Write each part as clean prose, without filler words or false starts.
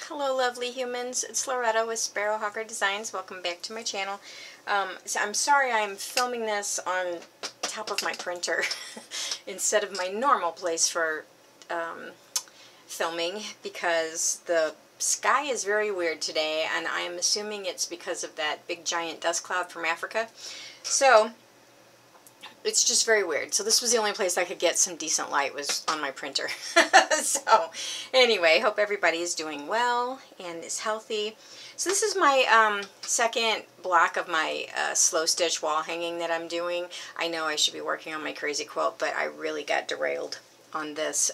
Hello lovely humans, it's Loretta with Sparrowhawker Designs. Welcome back to my channel. So I'm sorry I'm filming this on top of my printer instead of my normal place for filming because the sky is very weird today, and I'm assuming it's because of that big giant dust cloud from Africa. So it's just very weird. So this was the only place I could get some decent light, was on my printer. So anyway, hope everybody is doing well and is healthy. So this is my second block of my slow stitch wall hanging that I'm doing. I know I should be working on my crazy quilt, but I really got derailed on this.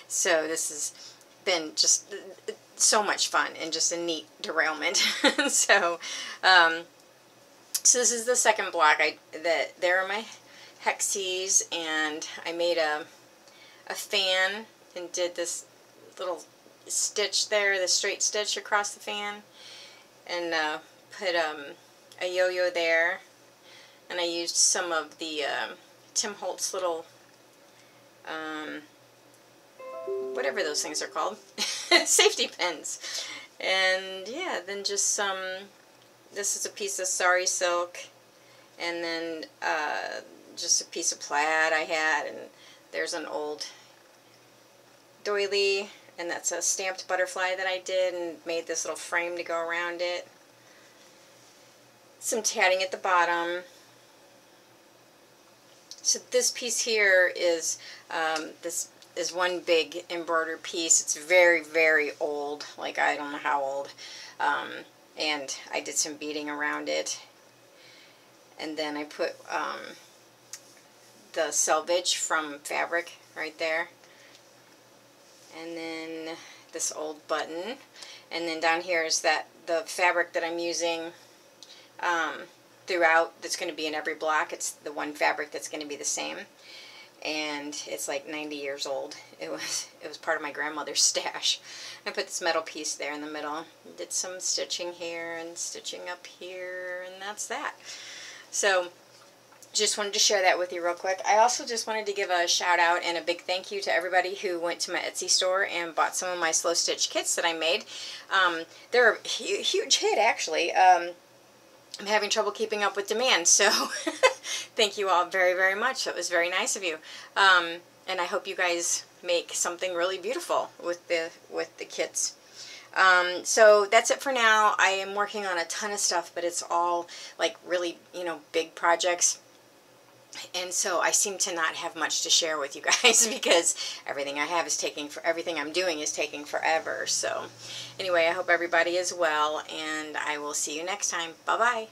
So this has been just so much fun and just a neat derailment. So so this is the second block. There are my hexies, and I made a fan and did this little stitch there, the straight stitch across the fan, and put a yo-yo there, and I used some of the Tim Holtz little whatever those things are called, safety pins, and yeah, then just some. This is a piece of sari silk, and then just a piece of plaid I had, and there's an old doily, and that's a stamped butterfly that I did and made this little frame to go around it. Some tatting at the bottom. So this piece here is this is one big embroidered piece. It's very, very old, like I don't know how old. And I did some beading around it, and then I put the selvage from fabric right there, and then this old button, and then down here is the fabric that I'm using throughout, that's going to be in every block. It's the one fabric that's going to be the same, and it's like 90 years old. It was part of my grandmother's stash. I put this metal piece there in the middle. Did some stitching here and stitching up here, and that's that. So just wanted to share that with you real quick. I also just wanted to give a shout out and a big thank you to everybody who went to my Etsy store and bought some of my slow stitch kits that I made. They're a huge hit, actually. I'm having trouble keeping up with demand, so thank you all very, very much. It was very nice of you. And I hope you guys make something really beautiful with the kits. So that's it for now. I am working on a ton of stuff, but it's all like really, big projects. And so I seem to not have much to share with you guys because everything I'm doing is taking forever. So anyway, I hope everybody is well, and I will see you next time. Bye-bye.